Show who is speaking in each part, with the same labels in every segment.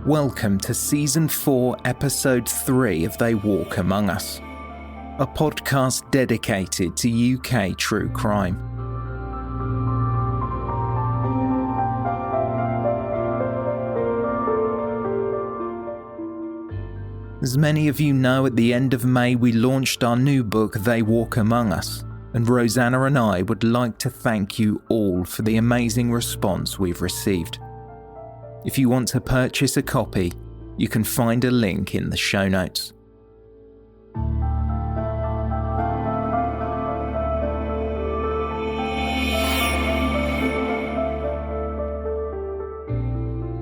Speaker 1: Welcome to Season 4, Episode 3 of They Walk Among Us, a podcast dedicated to UK true crime. As many of you know, at the end of May we launched our new book, They Walk Among Us, and Rosanna and I would like to thank you all for the amazing response we've received. If you want to purchase a copy, you can find a link in the show notes.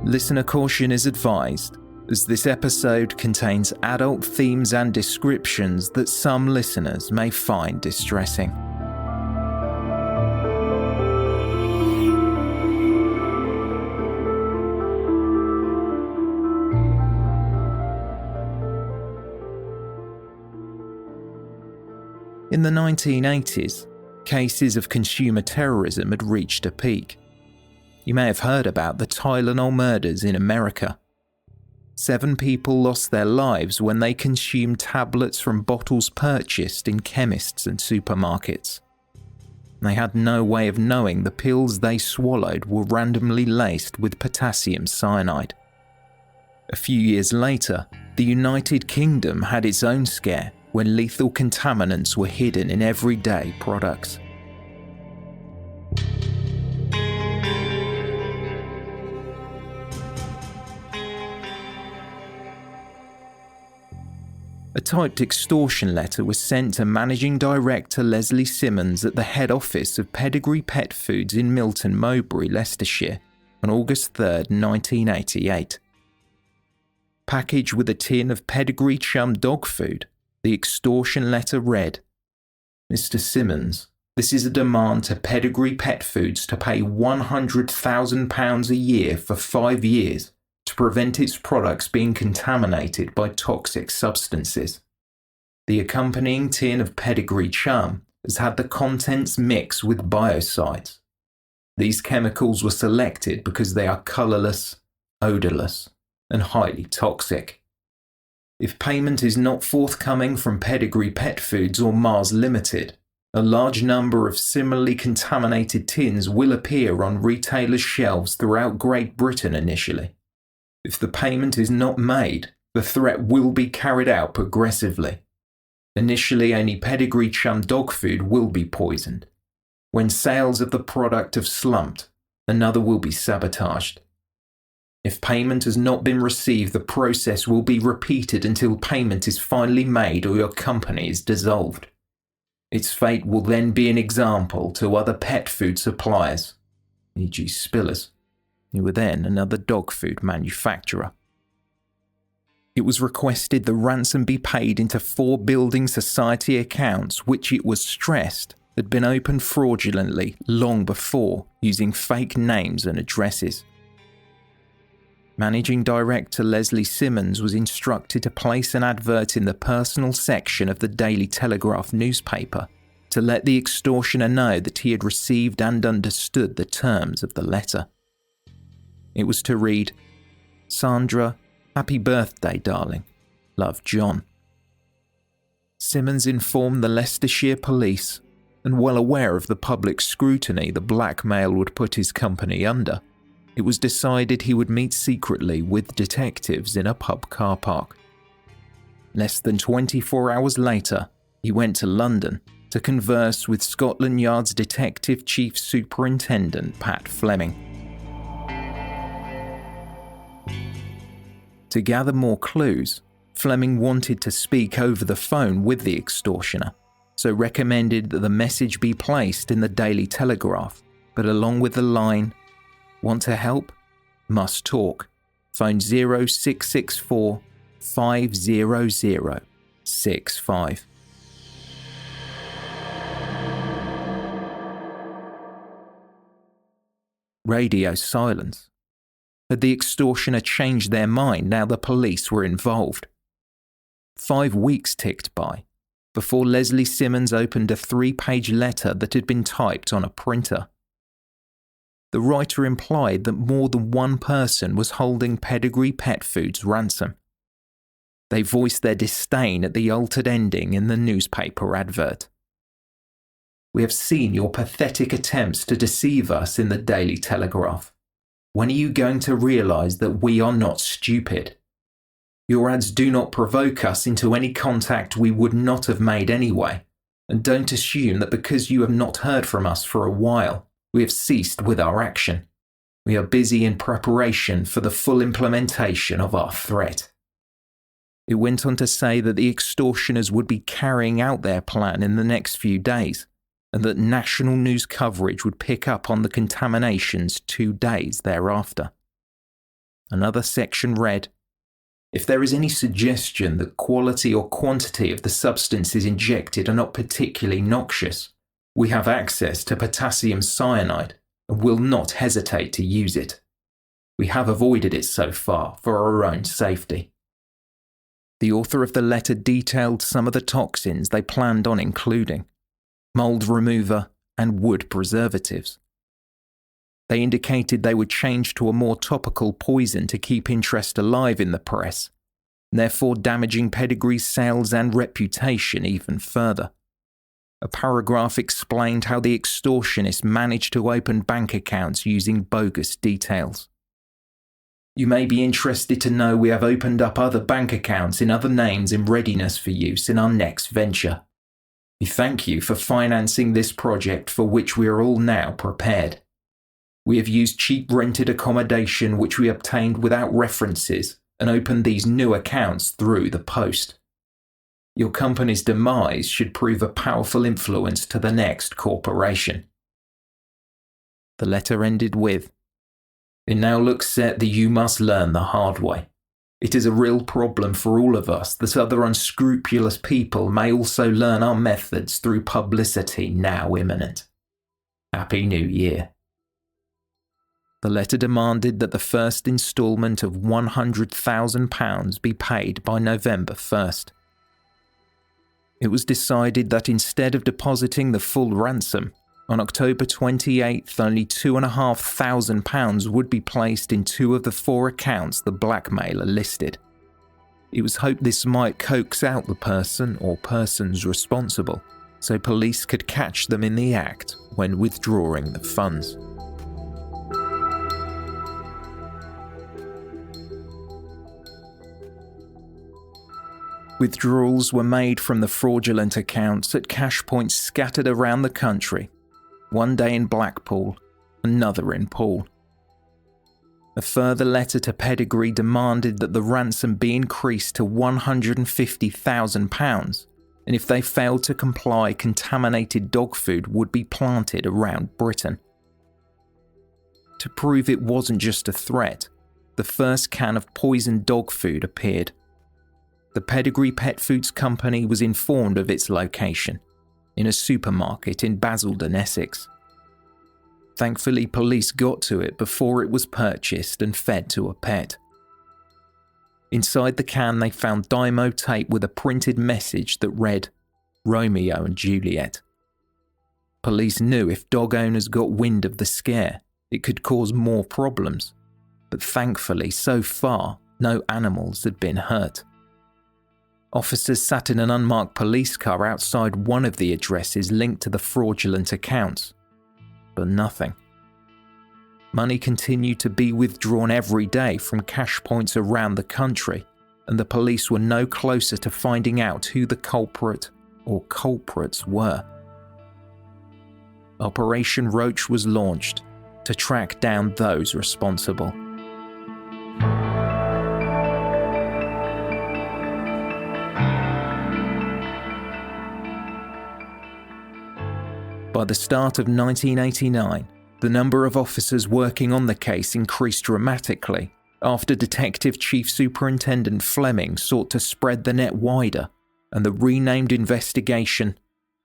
Speaker 1: Listener caution is advised, as this episode contains adult themes and descriptions that some listeners may find distressing. In the 1980s, cases of consumer terrorism had reached a peak. You may have heard about the Tylenol murders in America. 7 people lost their lives when they consumed tablets from bottles purchased in chemists and supermarkets. They had no way of knowing the pills they swallowed were randomly laced with potassium cyanide. A few years later, the United Kingdom had its own scare when lethal contaminants were hidden in everyday products. A typed extortion letter was sent to Managing Director Leslie Simmons at the head office of Pedigree Pet Foods in Milton Mowbray, Leicestershire, on August 3, 1988. Packaged with a tin of Pedigree Chum dog food, the extortion letter read, "Mr. Simmons, this is a demand to Pedigree Pet Foods to pay £100,000 a year for 5 years to prevent its products being contaminated by toxic substances. The accompanying tin of Pedigree Chum has had the contents mixed with biocides. These chemicals were selected because they are colourless, odourless, and highly toxic. If payment is not forthcoming from Pedigree Pet Foods or Mars Limited, a large number of similarly contaminated tins will appear on retailers' shelves throughout Great Britain initially. If the payment is not made, the threat will be carried out progressively. Initially, only Pedigree Chum dog food will be poisoned. When sales of the product have slumped, another will be sabotaged. If payment has not been received, the process will be repeated until payment is finally made or your company is dissolved. Its fate will then be an example to other pet food suppliers, e.g. Spillers, who were then another dog food manufacturer." It was requested the ransom be paid into 4 building society accounts which, it was stressed, had been opened fraudulently long before using fake names and addresses. Managing Director Leslie Simmons was instructed to place an advert in the personal section of the Daily Telegraph newspaper to let the extortioner know that he had received and understood the terms of the letter. It was to read, "Sandra, happy birthday, darling. Love, John." Simmons informed the Leicestershire police, and well aware of the public scrutiny the blackmail would put his company under, it was decided he would meet secretly with detectives in a pub car park. Less than 24 hours later, he went to London to converse with Scotland Yard's Detective Chief Superintendent Pat Fleming. To gather more clues, Fleming wanted to speak over the phone with the extortioner, so recommended that the message be placed in the Daily Telegraph, but along with the line, "Want to help? Must talk. Phone 0664 500 65. Radio silence. Had the extortioner changed their mind now the police were involved? 5 weeks ticked by before Leslie Simmons opened a 3-page letter that had been typed on a printer. the writer implied that more than one person was holding Pedigree Pet Foods ransom. They voiced their disdain at the altered ending in the newspaper advert. "We have seen your pathetic attempts to deceive us in the Daily Telegraph. When are you going to realise that we are not stupid? Your ads do not provoke us into any contact we would not have made anyway, and don't assume that because you have not heard from us for a while, we have ceased with our action. We are busy in preparation for the full implementation of our threat." It went on to say that the extortioners would be carrying out their plan in the next few days, and that national news coverage would pick up on the contaminations 2 days thereafter. Another section read, "If there is any suggestion that quality or quantity of the substances injected are not particularly noxious, we have access to potassium cyanide and will not hesitate to use it. We have avoided it so far for our own safety." The author of the letter detailed some of the toxins they planned on including: mold remover and wood preservatives. They indicated they would change to a more topical poison to keep interest alive in the press, therefore damaging Pedigree's sales and reputation even further. A paragraph explained how the extortionists managed to open bank accounts using bogus details. "You may be interested to know we have opened up other bank accounts in other names in readiness for use in our next venture. We thank you for financing this project for which we are all now prepared. We have used cheap rented accommodation which we obtained without references and opened these new accounts through the post. Your company's demise should prove a powerful influence to the next corporation." The letter ended with, "It now looks set that you must learn the hard way. It is a real problem for all of us that other unscrupulous people may also learn our methods through publicity now imminent. Happy New Year." The letter demanded that the first instalment of £100,000 be paid by November 1st. It was decided that instead of depositing the full ransom, on October 28th only £2,500 would be placed in 2 of the 4 accounts the blackmailer listed. It was hoped this might coax out the person or persons responsible, so police could catch them in the act when withdrawing the funds. Withdrawals were made from the fraudulent accounts at cash points scattered around the country, one day in Blackpool, another in Poole. A further letter to Pedigree demanded that the ransom be increased to £150,000, and if they failed to comply, contaminated dog food would be planted around Britain. To prove it wasn't just a threat, the first can of poisoned dog food appeared. The Pedigree Pet Foods Company was informed of its location, in a supermarket in Basildon, Essex. Thankfully, police got to it before it was purchased and fed to a pet. Inside the can they found Dymo tape with a printed message that read, "Romeo and Juliet." Police knew if dog owners got wind of the scare, it could cause more problems, but thankfully, so far, no animals had been hurt. Officers sat in an unmarked police car outside one of the addresses linked to the fraudulent accounts, but nothing. Money continued to be withdrawn every day from cash points around the country, and the police were no closer to finding out who the culprit or culprits were. Operation Roach was launched to track down those responsible. By the start of 1989, the number of officers working on the case increased dramatically after Detective Chief Superintendent Fleming sought to spread the net wider, and the renamed investigation,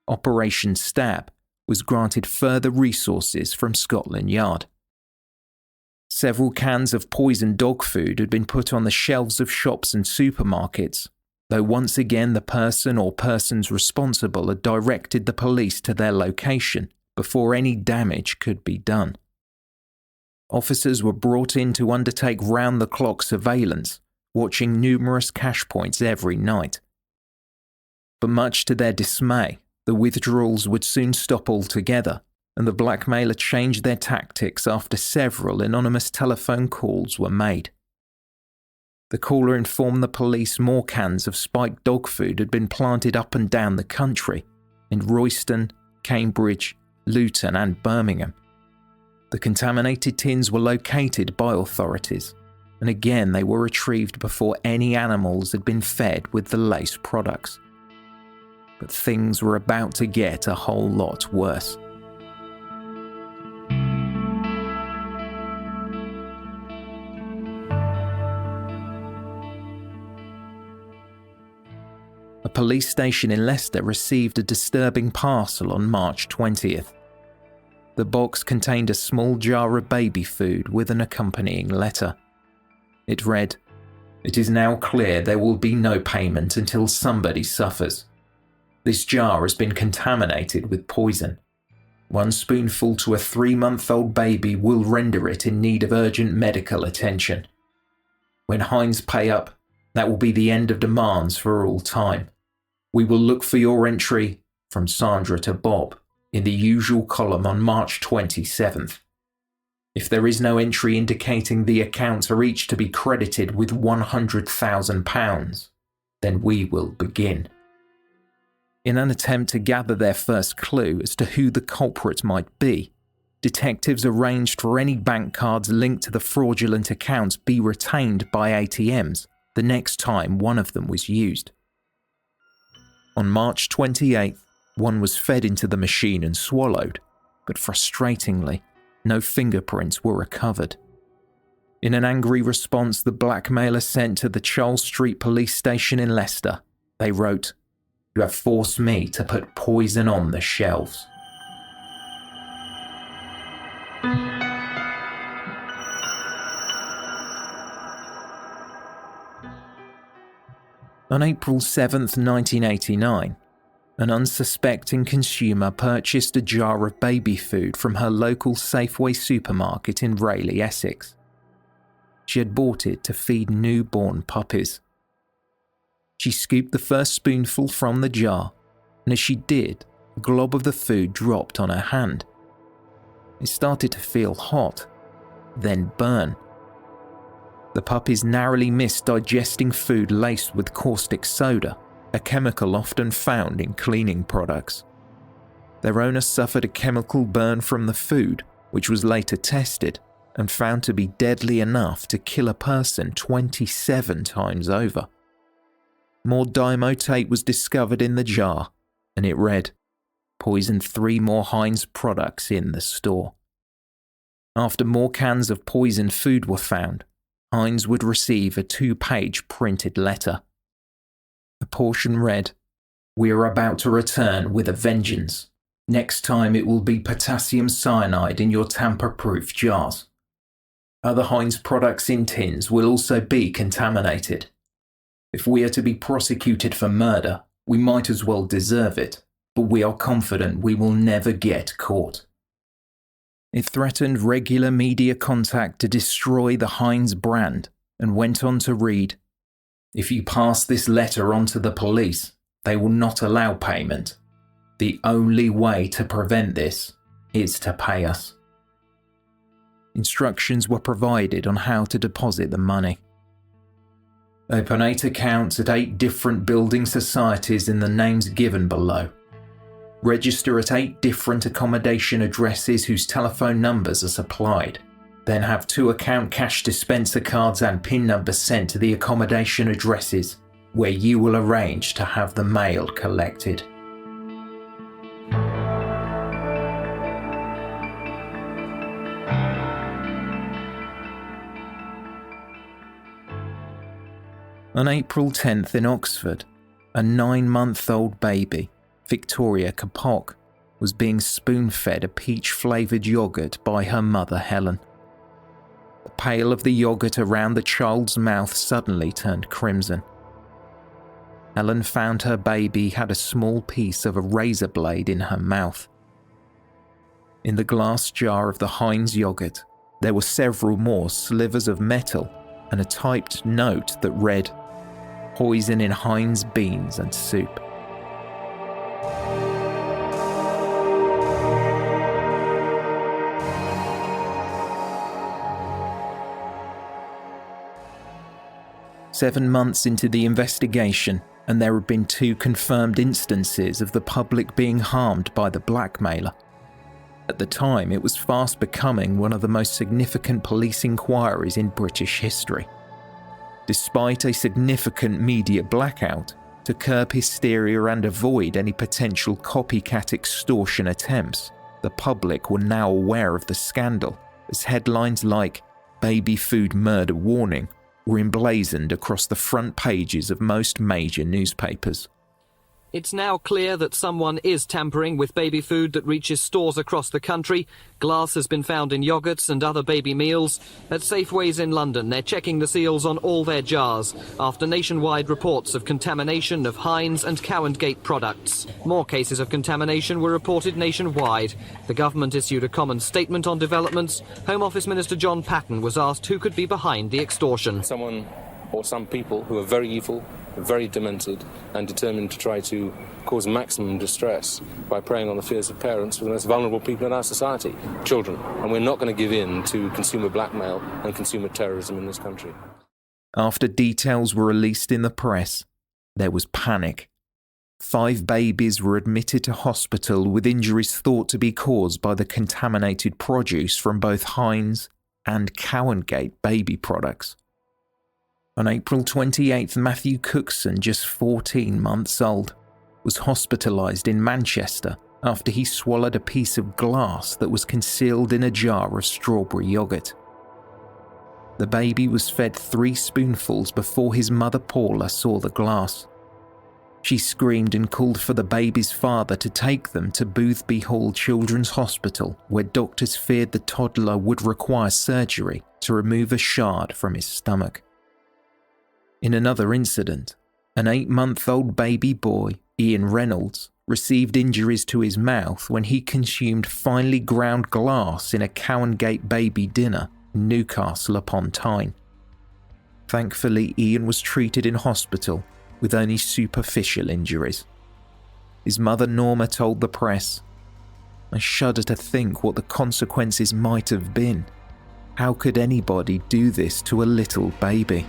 Speaker 1: Operation Stab, was granted further resources from Scotland Yard. Several cans of poisoned dog food had been put on the shelves of shops and supermarkets, though once again the person or persons responsible had directed the police to their location before any damage could be done. officers were brought in to undertake round-the-clock surveillance, watching numerous cash points every night. But much to their dismay, the withdrawals would soon stop altogether, and the blackmailer changed their tactics after several anonymous telephone calls were made. The caller informed the police more cans of spiked dog food had been planted up and down the country, in Royston, Cambridge, Luton and Birmingham. The contaminated tins were located by authorities, and again they were retrieved before any animals had been fed with the laced products. But things were about to get a whole lot worse. A police station in Leicester received a disturbing parcel on March 20th. The box contained a small jar of baby food with an accompanying letter. It read, "It is now clear there will be no payment until somebody suffers. This jar has been contaminated with poison. 1 spoonful to a 3-month-old baby will render it in need of urgent medical attention. When Heinz pay up, that will be the end of demands for all time. We will look for your entry, from Sandra to Bob, in the usual column on March 27th. If there is no entry indicating the accounts are each to be credited with £100,000, then we will begin." In an attempt to gather their first clue as to who the culprit might be, detectives arranged for any bank cards linked to the fraudulent accounts be retained by ATMs the next time one of them was used. On March 28th, one was fed into the machine and swallowed, but frustratingly, no fingerprints were recovered. In an angry response the blackmailer sent to the Charles Street police station in Leicester, they wrote, "You have forced me to put poison on the shelves." On April 7th, 1989, an unsuspecting consumer purchased a jar of baby food from her local Safeway supermarket in Rayleigh, Essex. She had bought it to feed newborn puppies. She scooped the first spoonful from the jar, and as she did, a glob of the food dropped on her hand. It started to feel hot, then burn. The puppies narrowly missed digesting food laced with caustic soda, a chemical often found in cleaning products. Their owner suffered a chemical burn from the food, which was later tested and found to be deadly enough to kill a person 27 times over. More dimotate was discovered in the jar, and it read, "Poisoned 3 more Heinz products in the store." After more cans of poisoned food were found, Heinz would receive a 2-page printed letter. The portion read, "We are about to return with a vengeance. Next time it will be potassium cyanide in your tamper-proof jars. Other Heinz products in tins will also be contaminated. If we are to be prosecuted for murder, we might as well deserve it, but we are confident we will never get caught." It threatened regular media contact to destroy the Heinz brand and went on to read, "If you pass this letter on to the police, they will not allow payment. The only way to prevent this is to pay us." Instructions were provided on how to deposit the money. Open 8 accounts at 8 different building societies in the names given below. Register at 8 different accommodation addresses whose telephone numbers are supplied. Then have 2 account cash dispenser cards and PIN numbers sent to the accommodation addresses, where you will arrange to have the mail collected. On April 10th in Oxford, a 9-month-old baby, Victoria Kapok, was being spoon-fed a peach-flavoured yoghurt by her mother Helen. The pail of the yoghurt around the child's mouth suddenly turned crimson. Helen found her baby had a small piece of a razor blade in her mouth. In the glass jar of the Heinz yoghurt, There were several more slivers of metal and a typed note that read, "Poison in Heinz beans and soup." Seven months into the investigation, and there had been 2 confirmed instances of the public being harmed by the blackmailer. At the time, it was fast becoming one of the most significant police inquiries in British history. Despite a significant media blackout, to curb hysteria and avoid any potential copycat extortion attempts, the public were now aware of the scandal, as headlines like "Baby Food Murder Warning" were emblazoned across the front pages of most major newspapers.
Speaker 2: It's now clear that someone is tampering with baby food that reaches stores across the country. Glass has been found in yoghurts and other baby meals. At Safeways in London, they're checking the seals on all their jars after nationwide reports of contamination of Heinz and Cow & Gate products. More cases of contamination were reported nationwide. The government issued a common statement on developments. Home Office Minister John Patton was asked who could be behind the extortion.
Speaker 3: Someone or some people who are very evil, very demented and determined to try to cause maximum distress by preying on the fears of parents for the most vulnerable people in our society, children. And we're not going to give in to consumer blackmail and consumer terrorism in this country.
Speaker 1: After details were released in the press, there was panic. 5 babies were admitted to hospital with injuries thought to be caused by the contaminated produce from both Heinz and Cow & Gate baby products. On April 28th, Matthew Cookson, just 14 months old, was hospitalised in Manchester after he swallowed a piece of glass that was concealed in a jar of strawberry yoghurt. The baby was fed 3 spoonfuls before his mother Paula saw the glass. She screamed and called for the baby's father to take them to Boothby Hall Children's Hospital, where doctors feared the toddler would require surgery to remove a shard from his stomach. In another incident, an 8-month-old baby boy, Ian Reynolds, received injuries to his mouth when he consumed finely ground glass in a Cow & Gate baby dinner in Newcastle upon Tyne. Thankfully, Ian was treated in hospital with only superficial injuries. His mother Norma told the press, "I shudder to think what the consequences might have been. How could anybody do this to a little baby?"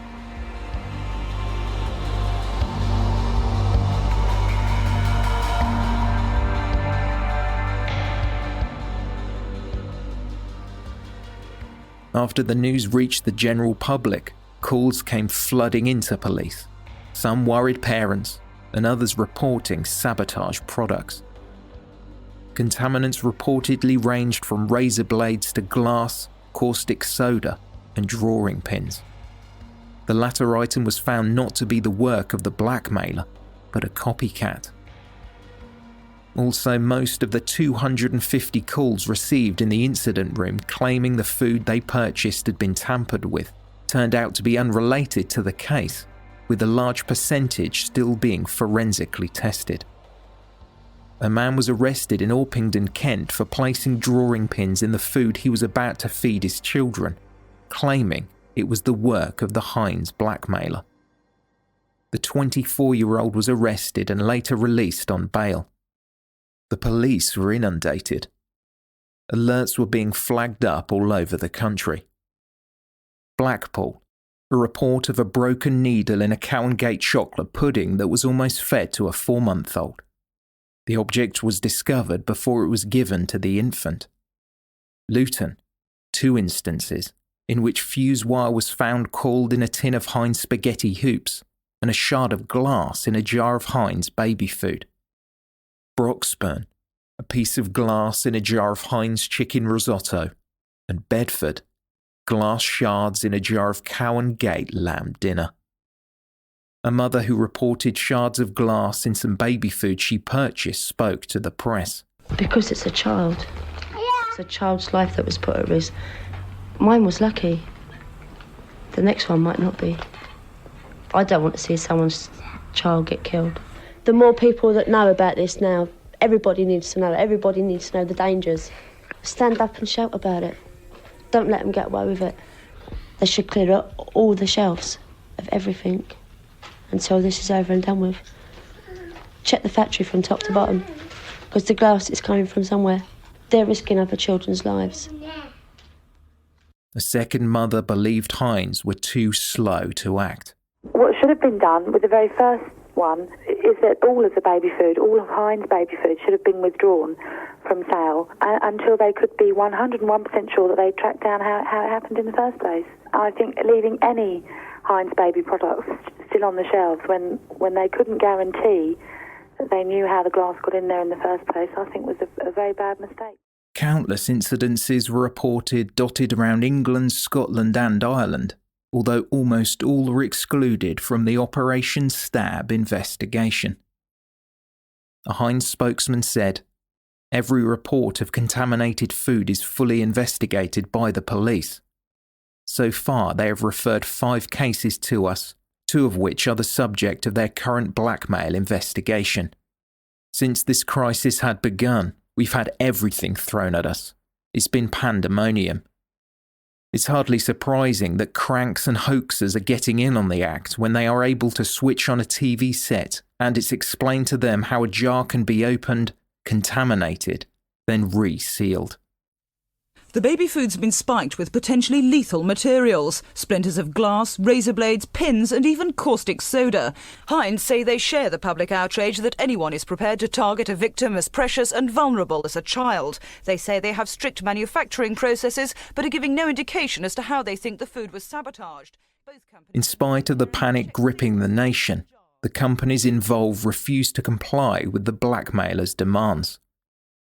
Speaker 1: After the news reached the general public, calls came flooding into police, some worried parents and others reporting sabotage products. Contaminants reportedly ranged from razor blades to glass, caustic soda and drawing pins. The latter item was found not to be the work of the blackmailer, but a copycat. Also, most of the 250 calls received in the incident room claiming the food they purchased had been tampered with turned out to be unrelated to the case, with a large percentage still being forensically tested. A man was arrested in Orpington, Kent for placing drawing pins in the food he was about to feed his children, claiming it was the work of the Heinz blackmailer. The 24-year-old was arrested and later released on bail. The police were inundated. Alerts were being flagged up all over the country. Blackpool, a report of a broken needle in a Cow & Gate chocolate pudding that was almost fed to a 4-month-old. The object was discovered before it was given to the infant. Luton, 2 instances in which fuse wire was found coiled in a tin of Heinz spaghetti hoops and a shard of glass in a jar of Heinz baby food. Broxburn, a piece of glass in a jar of Heinz chicken risotto, and Bedford, glass shards in a jar of Cow & Gate lamb dinner. A mother who reported shards of glass in some baby food she purchased spoke to the press.
Speaker 4: Because it's a child. It's a child's life that was put at risk. Mine was lucky. The next one might not be. I don't want to see someone's child get killed. The more people that know about this now, everybody needs to know. Everybody needs to know the dangers. Stand up and shout about it. Don't let them get away with it. They should clear up all the shelves of everything until this is over and done with. Check the factory from top to bottom, because the glass is coming from somewhere. They're risking other children's lives.
Speaker 1: The second mother believed Heinz were too slow to act.
Speaker 5: What should have been done with the very first one is that all of the baby food, all of Heinz baby food, should have been withdrawn from sale until they could be 101% sure that they tracked down how it happened in the first place. I think leaving any Heinz baby products still on the shelves when they couldn't guarantee that they knew how the glass got in there in the first place, I think was a very bad mistake.
Speaker 1: Countless incidences were reported dotted around England, Scotland and Ireland, although almost all were excluded from the Operation Stab investigation. A Heinz spokesman said, "Every report of contaminated food is fully investigated by the police. So far, they have referred 5 cases to us, 2 of which are the subject of their current blackmail investigation. Since this crisis had begun, we've had everything thrown at us. It's been pandemonium. It's hardly surprising that cranks and hoaxers are getting in on the act when they are able to switch on a TV set and it's explained to them how a jar can be opened, contaminated, then resealed."
Speaker 6: The baby food's been spiked with potentially lethal materials, splinters of glass, razor blades, pins and even caustic soda. Heinz say they share the public outrage that anyone is prepared to target a victim as precious and vulnerable as a child. They say they have strict manufacturing processes but are giving no indication as to how they think the food was sabotaged.
Speaker 1: In spite of the panic gripping the nation, the companies involved refused to comply with the blackmailers' demands.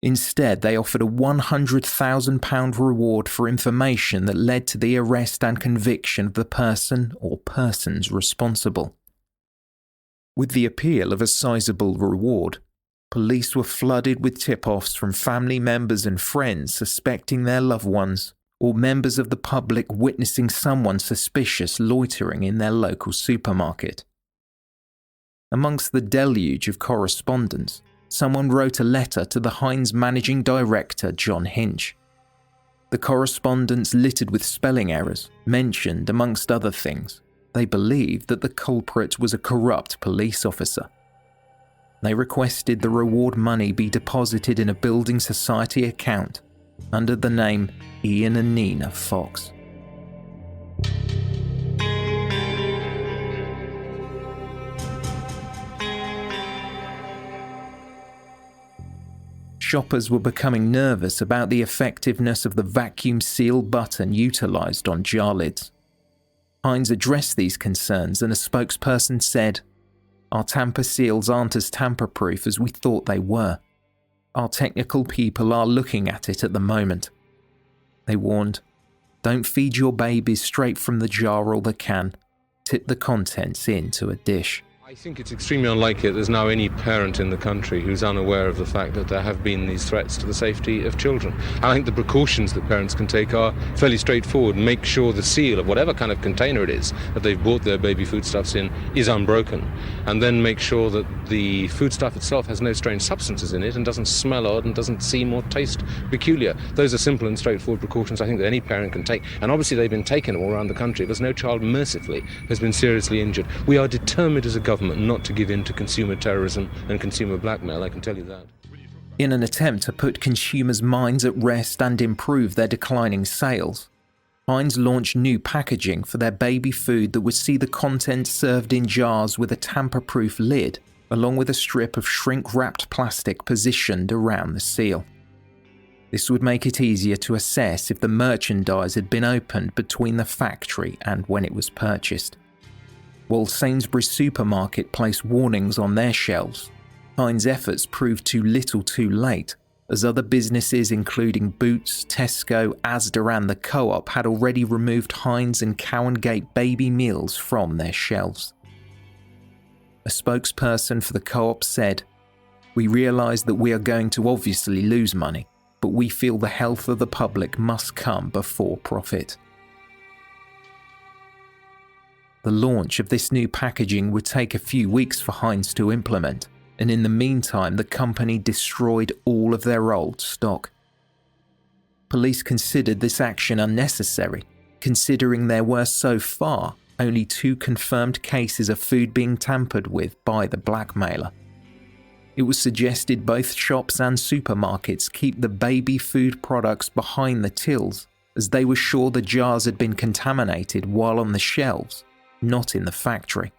Speaker 1: Instead, they offered a £100,000 reward for information that led to the arrest and conviction of the person or persons responsible. With the appeal of a sizable reward, police were flooded with tip-offs from family members and friends suspecting their loved ones, or members of the public witnessing someone suspicious loitering in their local supermarket. Amongst the deluge of correspondence, someone wrote a letter to the Heinz managing director, John Hinch. The correspondence, littered with spelling errors, mentioned, amongst other things, they believed that the culprit was a corrupt police officer. They requested the reward money be deposited in a building society account under the name Ian and Nina Fox. Shoppers were becoming nervous about the effectiveness of the vacuum seal button utilised on jar lids. Heinz addressed these concerns and a spokesperson said, "Our tamper seals aren't as tamper-proof as we thought they were. Our technical people are looking at it at the moment." They warned, "Don't feed your babies straight from the jar all they can. Tip the contents into a dish."
Speaker 3: I think it's extremely unlikely that there's now any parent in the country who's unaware of the fact that there have been these threats to the safety of children. And I think the precautions that parents can take are fairly straightforward. Make sure the seal of whatever kind of container it is that they've bought their baby foodstuffs in is unbroken. And then make sure that the foodstuff itself has no strange substances in it and doesn't smell odd and doesn't seem or taste peculiar. Those are simple and straightforward precautions I think that any parent can take. And obviously they've been taken all around the country. There's no child, mercifully, has been seriously injured. We are determined as a government not to give in to consumer terrorism and consumer blackmail, I can tell you that.
Speaker 1: In an attempt to put consumers' minds at rest and improve their declining sales, Heinz launched new packaging for their baby food that would see the content served in jars with a tamper-proof lid, along with a strip of shrink-wrapped plastic positioned around the seal. This would make it easier to assess if the merchandise had been opened between the factory and when it was purchased. While Sainsbury's supermarket placed warnings on their shelves, Heinz efforts proved too little too late, as other businesses including Boots, Tesco, Asda and the Co-op had already removed Heinz and Cowangate baby meals from their shelves. A spokesperson for the Co-op said, "We realise that we are going to obviously lose money, but we feel the health of the public must come before profit." The launch of this new packaging would take a few weeks for Heinz to implement, and in the meantime the company destroyed all of their old stock. Police considered this action unnecessary, considering there were so far only 2 confirmed cases of food being tampered with by the blackmailer. It was suggested both shops and supermarkets keep the baby food products behind the tills, as they were sure the jars had been contaminated while on the shelves, not in the factory.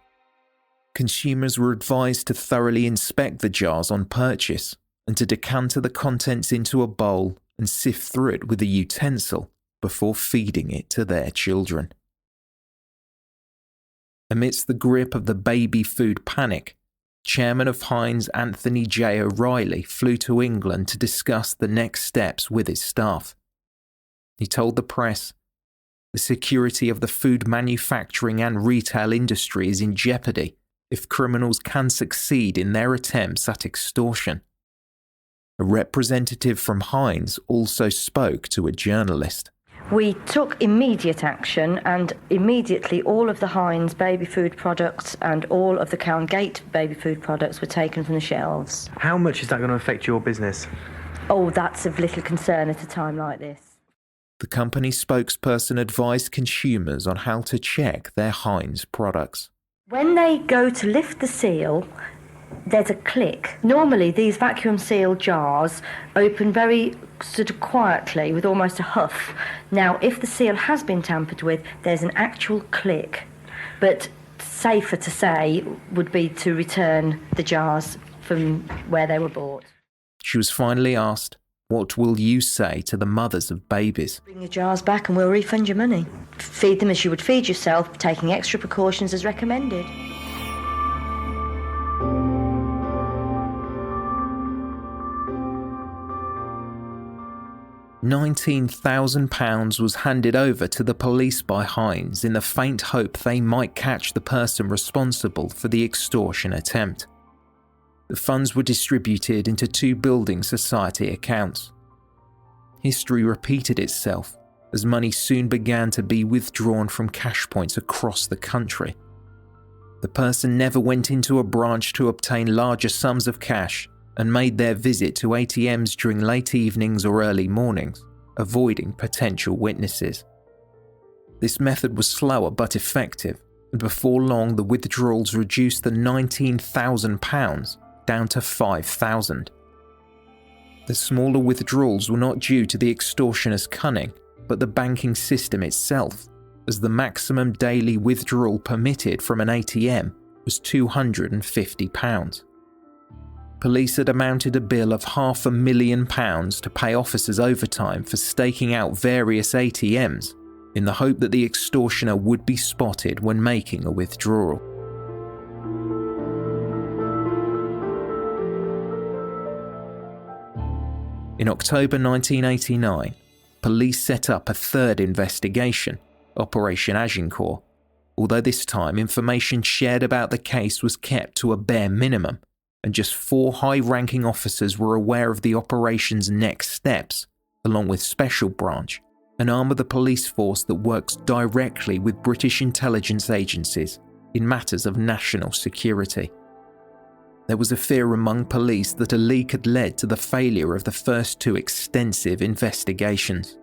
Speaker 1: Consumers were advised to thoroughly inspect the jars on purchase and to decanter the contents into a bowl and sift through it with a utensil before feeding it to their children. Amidst the grip of the baby food panic, Chairman of Heinz Anthony J. O'Reilly flew to England to discuss the next steps with his staff. He told the press, "The security of the food manufacturing and retail industry is in jeopardy if criminals can succeed in their attempts at extortion." A representative from Heinz also spoke to a journalist.
Speaker 4: We took immediate action, and immediately all of the Heinz baby food products and all of the Gate baby food products were taken from the shelves.
Speaker 7: How much is that going to affect your business?
Speaker 4: Oh, that's of little concern at a time like this.
Speaker 1: The company spokesperson advised consumers on how to check their Heinz products.
Speaker 4: When they go to lift the seal, there's a click. Normally these vacuum sealed jars open very sort of quietly with almost a huff. Now if the seal has been tampered with, there's an actual click. But safer to say would be to return the jars from where they were bought.
Speaker 1: She was finally asked, "What will you say to the mothers of babies?"
Speaker 4: Bring your jars back and we'll refund your money. Feed them as you would feed yourself, taking extra precautions as recommended.
Speaker 1: £19,000 was handed over to the police by Heinz in the faint hope they might catch the person responsible for the extortion attempt. The funds were distributed into 2 building society accounts. History repeated itself as money soon began to be withdrawn from cash points across the country. The person never went into a branch to obtain larger sums of cash and made their visit to ATMs during late evenings or early mornings, avoiding potential witnesses. This method was slower but effective, and before long the withdrawals reduced the £19,000 down to £5,000. The smaller withdrawals were not due to the extortioner's cunning, but the banking system itself, as the maximum daily withdrawal permitted from an ATM was £250. Police had amounted a bill of £500,000 to pay officers overtime for staking out various ATMs in the hope that the extortioner would be spotted when making a withdrawal. In October 1989, police set up a third investigation, Operation Agincourt, although this time information shared about the case was kept to a bare minimum, and just 4 high-ranking officers were aware of the operation's next steps, along with Special Branch, an arm of the police force that works directly with British intelligence agencies in matters of national security. There was a fear among police that a leak had led to the failure of the first 2 extensive investigations.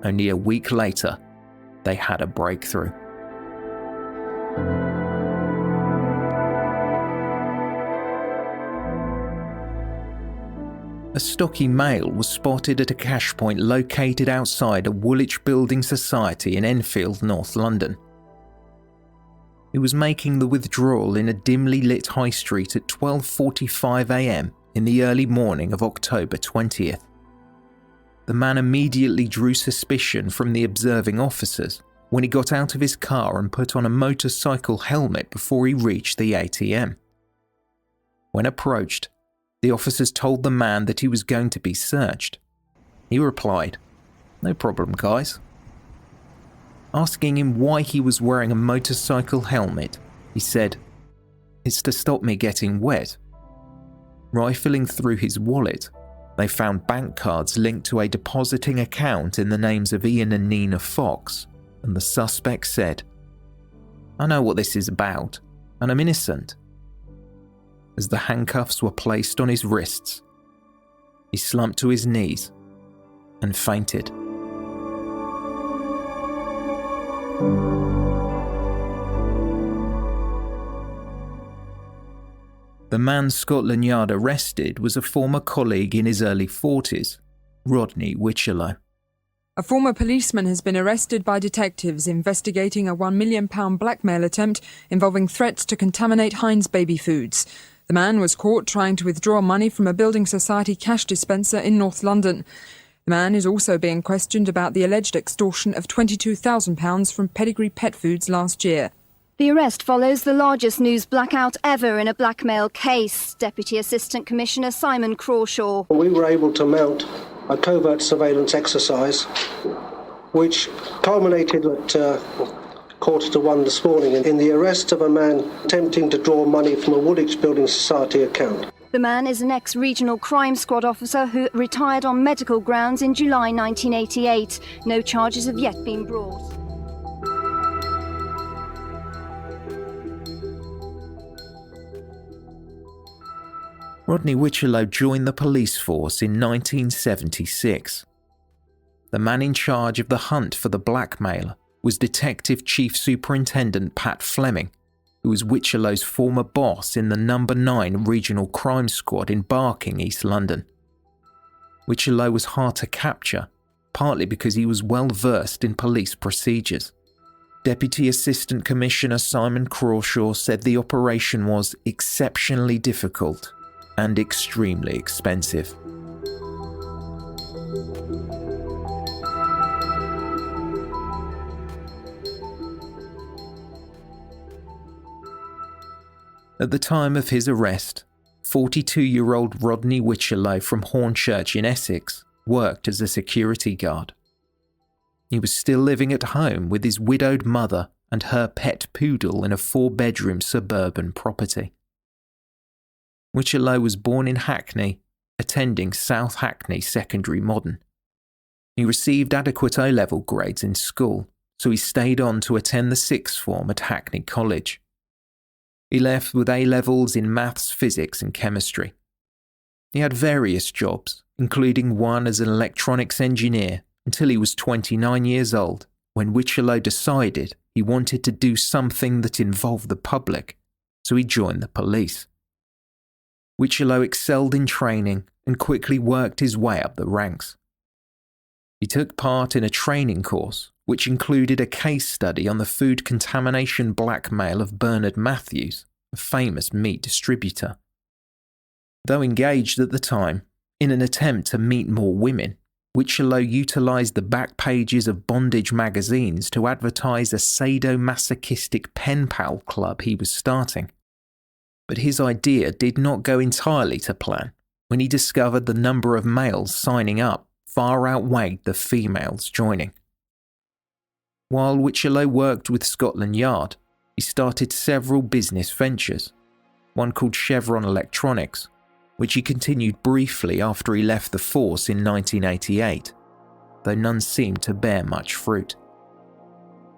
Speaker 1: Only a week later, they had a breakthrough. A stocky male was spotted at a cash point located outside a Woolwich Building Society in Enfield, North London. He was making the withdrawal in a dimly lit high street at 12:45 a.m. in the early morning of October 20th. The man immediately drew suspicion from the observing officers when he got out of his car and put on a motorcycle helmet before he reached the ATM. When approached, the officers told the man that he was going to be searched. He replied, "No problem, guys." Asking him why he was wearing a motorcycle helmet, he said, "It's to stop me getting wet." Rifling through his wallet, they found bank cards linked to a depositing account in the names of Ian and Nina Fox, and the suspect said, "I know what this is about, and I'm innocent." As the handcuffs were placed on his wrists, he slumped to his knees and fainted. The man Scotland Yard arrested was a former colleague in his early 40s, Rodney Whichelow.
Speaker 8: A former policeman has been arrested by detectives investigating a £1 million blackmail attempt involving threats to contaminate Heinz baby foods. The man was caught trying to withdraw money from a building society cash dispenser in North London. The man is also being questioned about the alleged extortion of £22,000 from Pedigree Pet Foods last year.
Speaker 9: The arrest follows the largest news blackout ever in a blackmail case. Deputy Assistant Commissioner Simon Crawshaw.
Speaker 10: We were able to mount a covert surveillance exercise, which culminated at 1:45 this morning in the arrest of a man attempting to draw money from a Woolwich Building Society account.
Speaker 9: The man is an ex-regional crime squad officer who retired on medical grounds in July 1988. No charges have yet been brought.
Speaker 1: Rodney Whichelow joined the police force in 1976. The man in charge of the hunt for the blackmailer was Detective Chief Superintendent Pat Fleming, who was Whichelow's former boss in the No. 9 Regional Crime Squad in Barking, East London. Whichelow was hard to capture, partly because he was well versed in police procedures. Deputy Assistant Commissioner Simon Crawshaw said the operation was exceptionally difficult and extremely expensive. At the time of his arrest, 42-year-old Rodney Whichelow from Hornchurch in Essex worked as a security guard. He was still living at home with his widowed mother and her pet poodle in a 4-bedroom suburban property. Whichelow was born in Hackney, attending South Hackney Secondary Modern. He received adequate O-level grades in school, so he stayed on to attend the sixth form at Hackney College. He left with A-levels in maths, physics and chemistry. He had various jobs, including one as an electronics engineer, until he was 29 years old, when Whichelow decided he wanted to do something that involved the public, so he joined the police. Whichelow excelled in training and quickly worked his way up the ranks. He took part in a training course which included a case study on the food contamination blackmail of Bernard Matthews, a famous meat distributor. Though engaged at the time in an attempt to meet more women, Whichelow utilised the back pages of bondage magazines to advertise a sadomasochistic pen pal club he was starting. But his idea did not go entirely to plan when he discovered the number of males signing up far outweighed the females joining. While Whichelow worked with Scotland Yard, he started several business ventures, one called Chevron Electronics, which he continued briefly after he left the force in 1988, though none seemed to bear much fruit.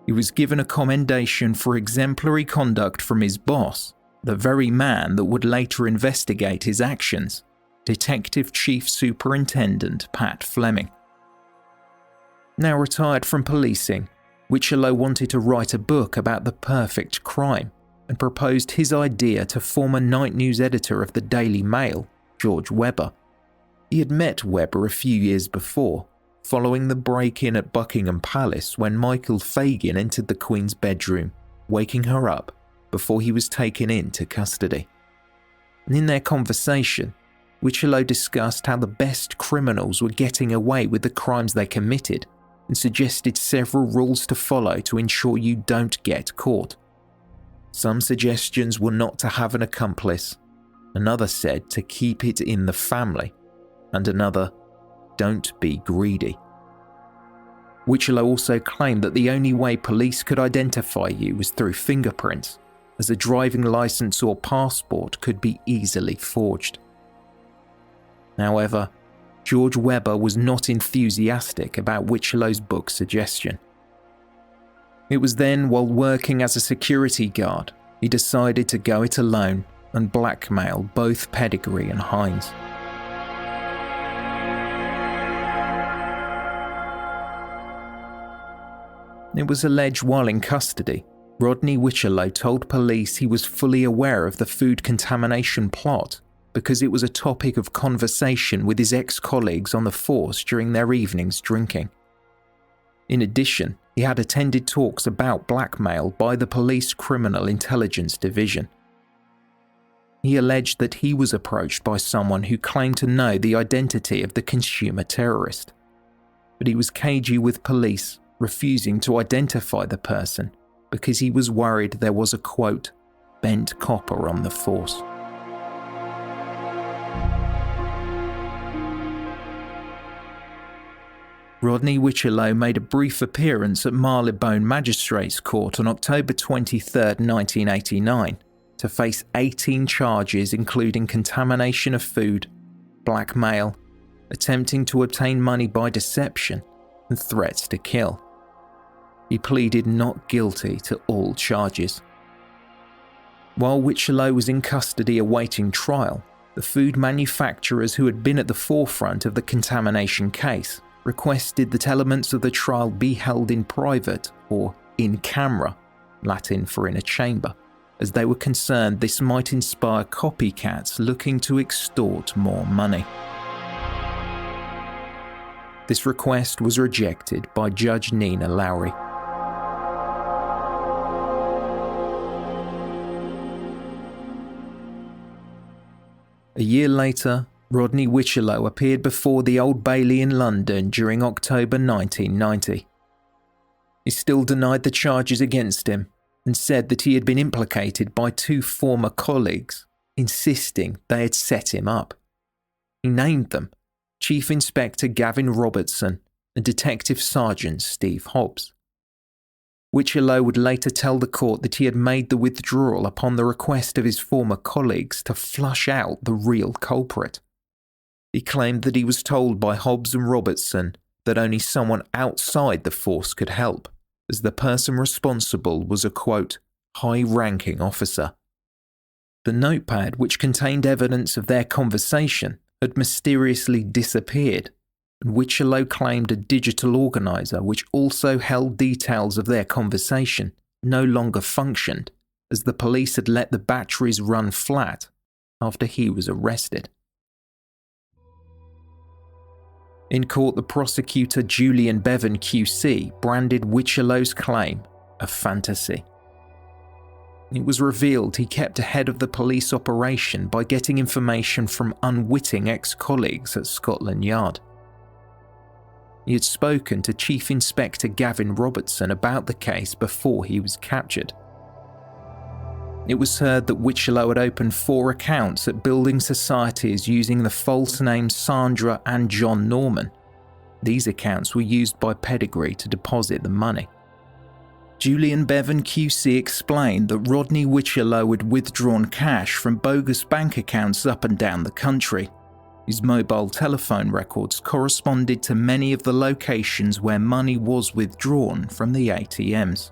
Speaker 1: He was given a commendation for exemplary conduct from his boss, the very man that would later investigate his actions, Detective Chief Superintendent Pat Fleming. Now retired from policing, Whichelow wanted to write a book about the perfect crime and proposed his idea to former night news editor of the Daily Mail, George Webber. He had met Webber a few years before, following the break-in at Buckingham Palace when Michael Fagan entered the Queen's bedroom, waking her up before he was taken into custody. And in their conversation, Whichelow discussed how the best criminals were getting away with the crimes they committed and suggested several rules to follow to ensure you don't get caught. Some suggestions were not to have an accomplice, another said to keep it in the family, and another, don't be greedy. Whichelow also claimed that the only way police could identify you was through fingerprints, as a driving license or passport could be easily forged. However, George Webber was not enthusiastic about Whichelow's book suggestion. It was then, while working as a security guard, he decided to go it alone and blackmail both Pedigree and Heinz. It was alleged while in custody, Rodney Whichelow told police he was fully aware of the food contamination plot because it was a topic of conversation with his ex-colleagues on the force during their evenings drinking. In addition, he had attended talks about blackmail by the Police Criminal Intelligence Division. He alleged that he was approached by someone who claimed to know the identity of the consumer terrorist, but he was cagey with police, refusing to identify the person because he was worried there was a, quote, bent copper on the force. Rodney Whichelow made a brief appearance at Marylebone Magistrates Court on October 23, 1989, to face 18 charges including contamination of food, blackmail, attempting to obtain money by deception, and threats to kill. He pleaded not guilty to all charges. While Whichelow was in custody awaiting trial, the food manufacturers who had been at the forefront of the contamination case requested that elements of the trial be held in private or in camera, Latin for in a chamber, as they were concerned this might inspire copycats looking to extort more money. This request was rejected by Judge Nina Lowry. A year later, Rodney Whichelow appeared before the Old Bailey in London during October 1990. He still denied the charges against him and said that he had been implicated by two former colleagues, insisting they had set him up. He named them Chief Inspector Gavin Robertson and Detective Sergeant Steve Hobbs. Whichelow would later tell the court that he had made the withdrawal upon the request of his former colleagues to flush out the real culprit. He claimed that he was told by Hobbs and Robertson that only someone outside the force could help, as the person responsible was a, quote, high-ranking officer. The notepad, which contained evidence of their conversation, had mysteriously disappeared, and Whichelow claimed a digital organizer which also held details of their conversation no longer functioned, as the police had let the batteries run flat after he was arrested. In court, the prosecutor Julian Bevan QC branded Whichelow's claim a fantasy. It was revealed he kept ahead of the police operation by getting information from unwitting ex-colleagues at Scotland Yard. He had spoken to Chief Inspector Gavin Robertson about the case before he was captured. It was heard that Whichelow had opened 4 accounts at building societies using the false names Sandra and John Norman. These accounts were used by Pedigree to deposit the money. Julian Bevan QC explained that Rodney Whichelow had withdrawn cash from bogus bank accounts up and down the country. His mobile telephone records corresponded to many of the locations where money was withdrawn from the ATMs.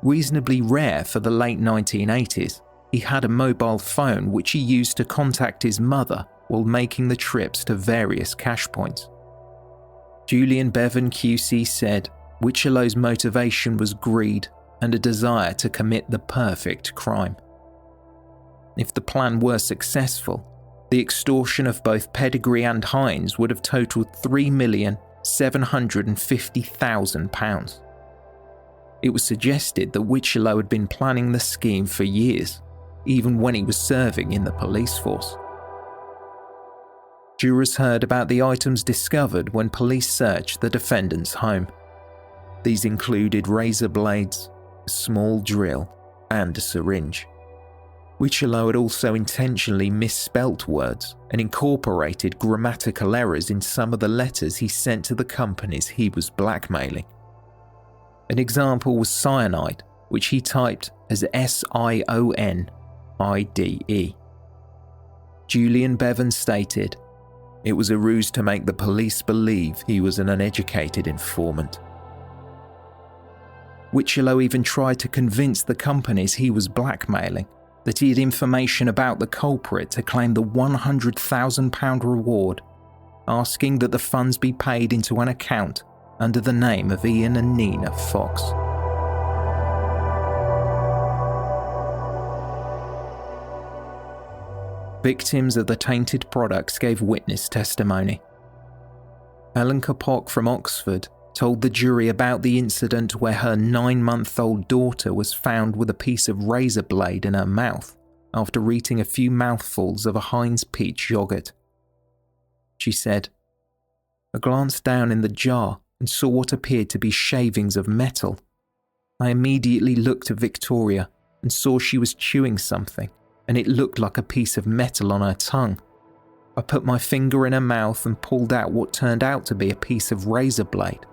Speaker 1: Reasonably rare for the late 1980s, he had a mobile phone which he used to contact his mother while making the trips to various cash points. Julian Bevan QC said Whichelow's motivation was greed and a desire to commit the perfect crime. If the plan were successful, the extortion of both Pedigree and Hines would have totaled £3,750,000. It was suggested that Whichelow had been planning the scheme for years, even when he was serving in the police force. Jurors heard about the items discovered when police searched the defendant's home. These included razor blades, a small drill, and a syringe. Whichelow had also intentionally misspelt words and incorporated grammatical errors in some of the letters he sent to the companies he was blackmailing. An example was cyanide, which he typed as SIONIDE. Julian Bevan stated, "It was a ruse to make the police believe he was an uneducated informant." Whichelow even tried to convince the companies he was blackmailing that he had information about the culprit to claim the £100,000 reward, asking that the funds be paid into an account under the name of Ian and Nina Fox. Victims of the tainted products gave witness testimony. Ellen Kapok from Oxford told the jury about the incident where her 9-month-old daughter was found with a piece of razor blade in her mouth after eating a few mouthfuls of a Heinz peach yogurt. She said, "I glanced down in the jar and saw what appeared to be shavings of metal. I immediately looked at Victoria and saw she was chewing something, and it looked like a piece of metal on her tongue. I put my finger in her mouth and pulled out what turned out to be a piece of razor blade,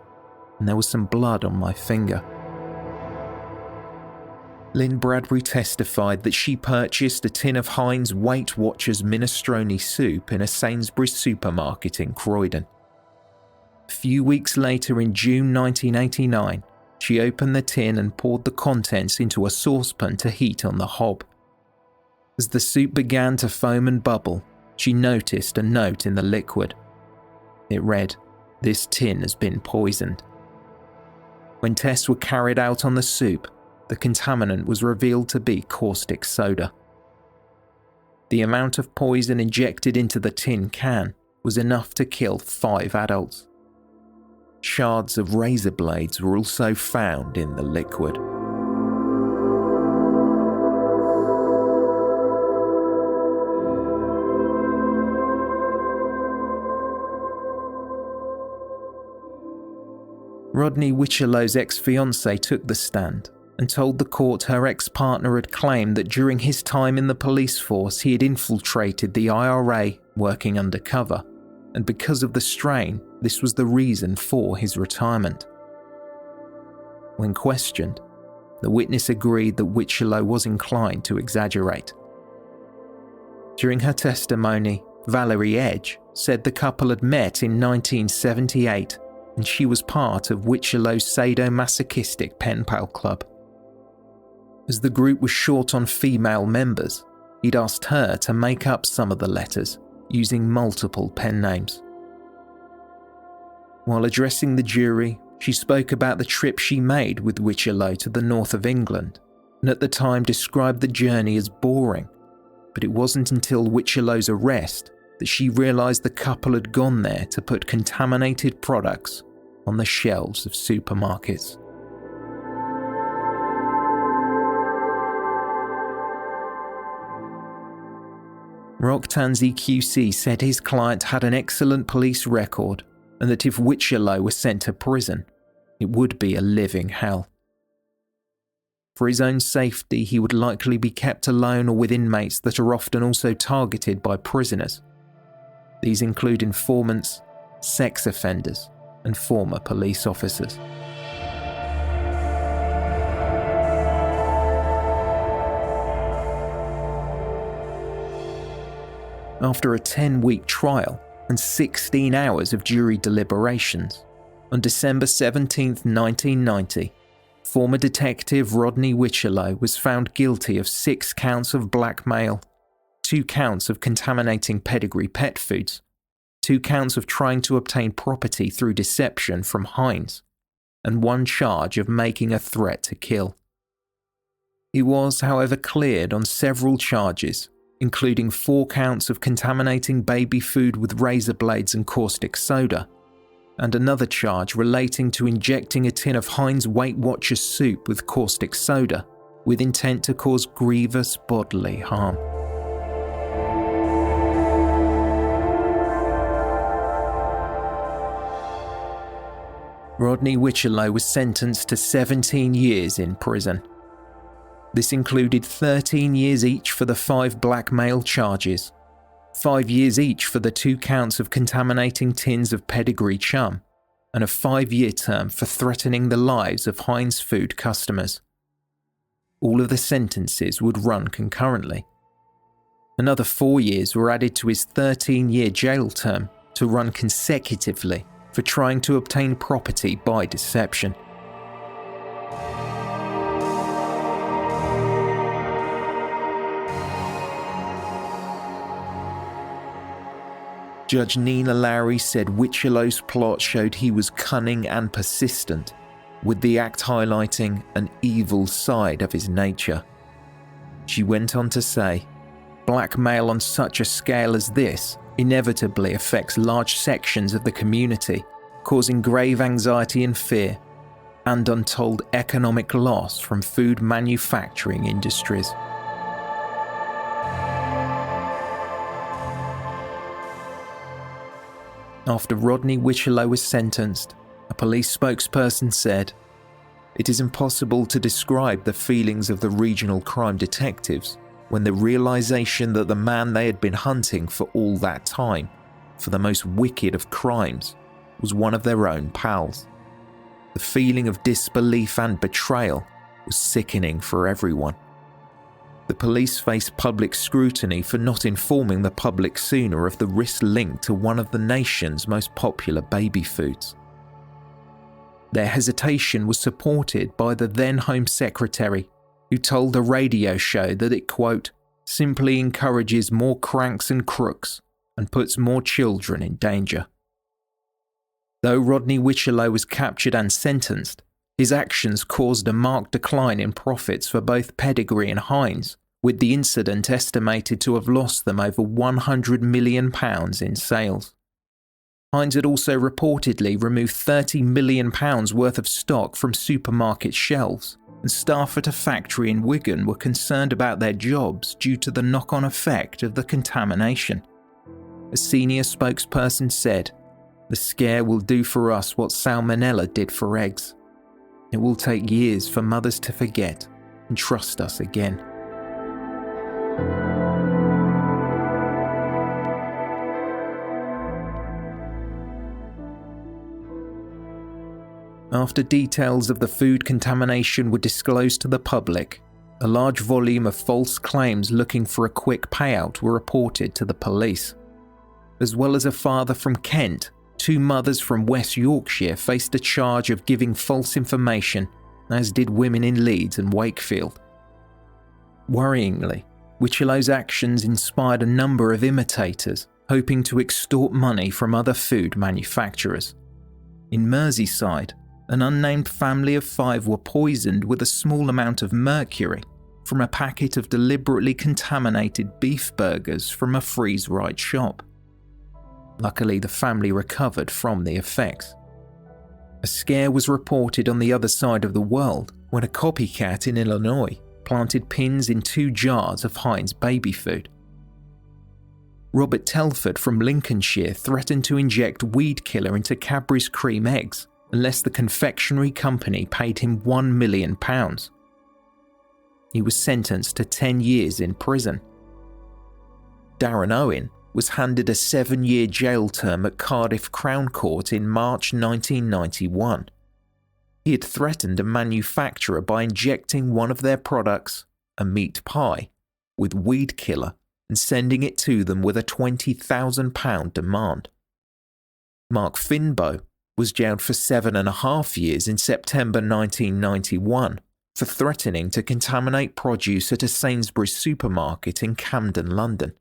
Speaker 1: and there was some blood on my finger." Lynn Bradbury testified that she purchased a tin of Heinz Weight Watchers minestrone soup in a Sainsbury's supermarket in Croydon. A few weeks later, in June 1989, she opened the tin and poured the contents into a saucepan to heat on the hob. As the soup began to foam and bubble, she noticed a note in the liquid. It read, "This tin has been poisoned." When tests were carried out on the soup, the contaminant was revealed to be caustic soda. The amount of poison injected into the tin can was enough to kill 5 adults. Shards of razor blades were also found in the liquid. Rodney Wichelow's ex-fiancée took the stand and told the court her ex-partner had claimed that during his time in the police force he had infiltrated the IRA working undercover, and because of the strain, this was the reason for his retirement. When questioned, the witness agreed that Wichelow was inclined to exaggerate. During her testimony, Valerie Edge said the couple had met in 1978 and she was part of Wichelow's sadomasochistic pen pal club. As the group was short on female members, he'd asked her to make up some of the letters using multiple pen names. While addressing the jury, she spoke about the trip she made with Wichelow to the north of England, and at the time described the journey as boring, but it wasn't until Wichelow's arrest that she realised the couple had gone there to put contaminated products on the shelves of supermarkets. Rocktanzi QC said his client had an excellent police record and that if Wichelow was sent to prison, it would be a living hell. For his own safety, he would likely be kept alone or with inmates that are often also targeted by prisoners. These include informants, sex offenders, and former police officers. After a 10-week trial and 16 hours of jury deliberations, on December 17, 1990, former detective Rodney Wichelow was found guilty of 6 counts of blackmail, 2 counts of contaminating Pedigree pet foods, 2 counts of trying to obtain property through deception from Heinz, and 1 charge of making a threat to kill. He was, however, cleared on several charges, including 4 counts of contaminating baby food with razor blades and caustic soda, and another charge relating to injecting a tin of Heinz Weight Watchers soup with caustic soda with intent to cause grievous bodily harm. Rodney Wichelow was sentenced to 17 years in prison. This included 13 years each for the 5 blackmail charges, 5 years each for the 2 counts of contaminating tins of Pedigree chum, and a 5-year term for threatening the lives of Heinz Food customers. All of the sentences would run concurrently. Another 4 years were added to his 13-year jail term to run consecutively for trying to obtain property by deception. Judge Nina Lowry said Wichillow's plot showed he was cunning and persistent, with the act highlighting an evil side of his nature. She went on to say, blackmail on such a scale as this inevitably affects large sections of the community, causing grave anxiety and fear, and untold economic loss from food manufacturing industries. After Rodney Wichillow was sentenced, a police spokesperson said, "It is impossible to describe the feelings of the regional crime detectives when the realization that the man they had been hunting for all that time, for the most wicked of crimes, was one of their own pals. The feeling of disbelief and betrayal was sickening for everyone. The police faced public scrutiny for not informing the public sooner of the risk linked to one of the nation's most popular baby foods. Their hesitation was supported by the then Home Secretary, who told a radio show that it, quote, simply encourages more cranks and crooks and puts more children in danger." Though Rodney Wichillow was captured and sentenced, his actions caused a marked decline in profits for both Pedigree and Heinz, with the incident estimated to have lost them over £100 million in sales. Heinz had also reportedly removed £30 million worth of stock from supermarket shelves, and staff at a factory in Wigan were concerned about their jobs due to the knock-on effect of the contamination. A senior spokesperson said, "The scare will do for us what salmonella did for eggs. It will take years for mothers to forget and trust us again." After details of the food contamination were disclosed to the public, a large volume of false claims looking for a quick payout were reported to the police. As well as a father from Kent, 2 mothers from West Yorkshire faced a charge of giving false information, as did women in Leeds and Wakefield. Worryingly, Wichillow's actions inspired a number of imitators, hoping to extort money from other food manufacturers. In Merseyside, an unnamed family of 5 were poisoned with a small amount of mercury from a packet of deliberately contaminated beef burgers from a freeze-dried shop. Luckily, the family recovered from the effects. A scare was reported on the other side of the world when a copycat in Illinois planted pins in 2 jars of Heinz baby food. Robert Telford from Lincolnshire threatened to inject weed killer into Cadbury's cream eggs unless the confectionery company paid him £1 million. He was sentenced to 10 years in prison. Darren Owen was handed a 7-year jail term at Cardiff Crown Court in March 1991. He had threatened a manufacturer by injecting one of their products, a meat pie, with weed killer and sending it to them with a £20,000 demand. Mark Finbow was jailed for 7.5 years in September 1991 for threatening to contaminate produce at a Sainsbury's supermarket in Camden, London.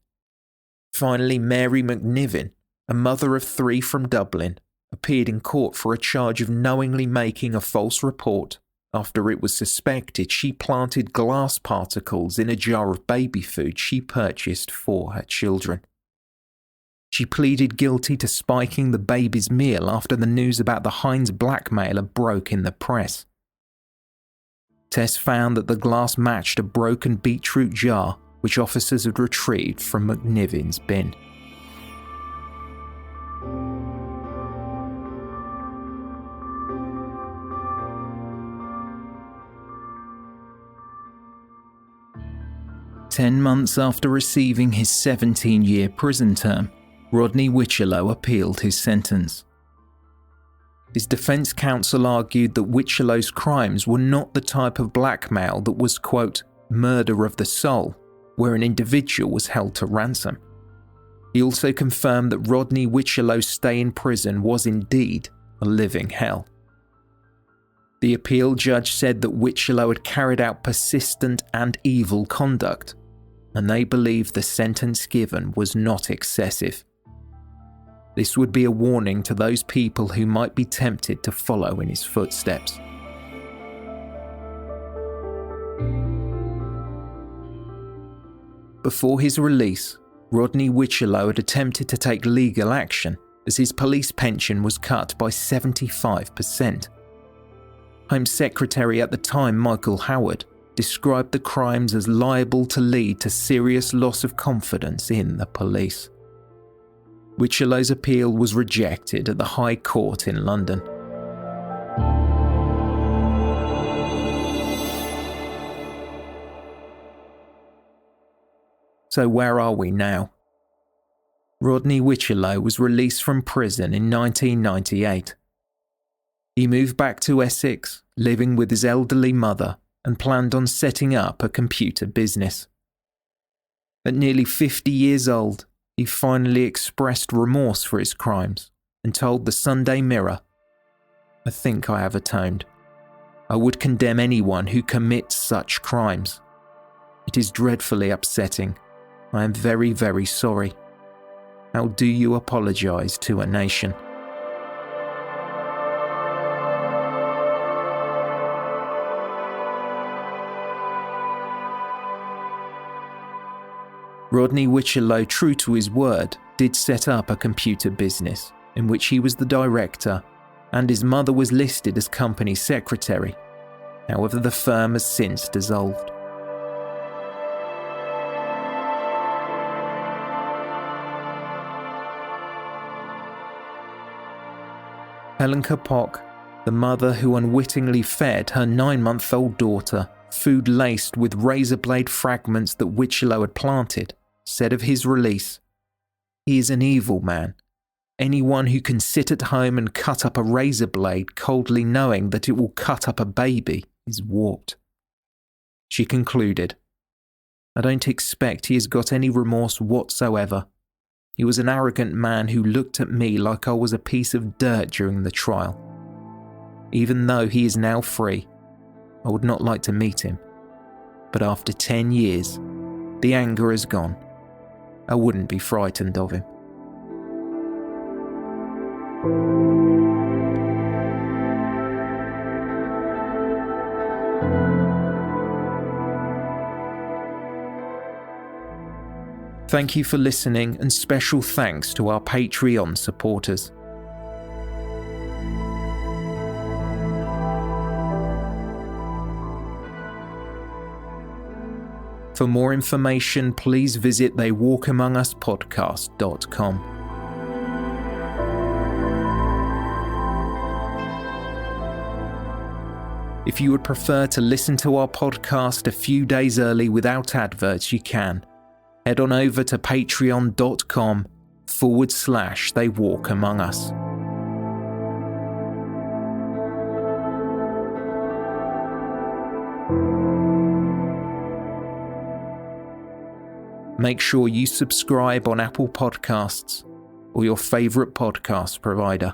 Speaker 1: Finally, Mary McNiven, a mother of 3 from Dublin, appeared in court for a charge of knowingly making a false report after it was suspected she planted glass particles in a jar of baby food she purchased for her children. She pleaded guilty to spiking the baby's meal after the news about the Heinz blackmailer broke in the press. Tests found that the glass matched a broken beetroot jar which officers had retrieved from McNiven's bin. Ten months after receiving his 17-year prison term, Rodney Wichillow appealed his sentence. His defence counsel argued that Wichillow's crimes were not the type of blackmail that was, quote, murder of the soul, where an individual was held to ransom. He also confirmed that Rodney Wichillow's stay in prison was indeed a living hell. The appeal judge said that Wichillow had carried out persistent and evil conduct, and they believed the sentence given was not excessive. This would be a warning to those people who might be tempted to follow in his footsteps. Before his release, Rodney Wichelow had attempted to take legal action as his police pension was cut by 75%. Home Secretary at the time, Michael Howard, described the crimes as liable to lead to serious loss of confidence in the police. Wichelow's appeal was rejected at the High Court in London. So where are we now? Rodney Wichelow was released from prison in 1998. He moved back to Essex, living with his elderly mother, and planned on setting up a computer business. At nearly 50 years old, he finally expressed remorse for his crimes and told the Sunday Mirror, "I think I have atoned. I would condemn anyone who commits such crimes. It is dreadfully upsetting. I am very, very sorry. How do you apologise to a nation?" Rodney Wichelow, true to his word, did set up a computer business in which he was the director and his mother was listed as company secretary. However, the firm has since dissolved. Helen Kapok, the mother who unwittingly fed her 9-month-old daughter food laced with razor blade fragments that Wichelow had planted, said of his release, "He is an evil man. Anyone who can sit at home and cut up a razor blade coldly knowing that it will cut up a baby is warped." She concluded, "I don't expect he has got any remorse whatsoever. He was an arrogant man who looked at me like I was a piece of dirt during the trial. Even though he is now free, I would not like to meet him. But after 10 years, the anger is gone. I wouldn't be frightened of him." Thank you for listening, and special thanks to our Patreon supporters. For more information, please visit theywalkamonguspodcast.com. If you would prefer to listen to our podcast a few days early without adverts, you can. Head on over to patreon.com/theywalkamongus. Make sure you subscribe on Apple Podcasts or your favourite podcast provider.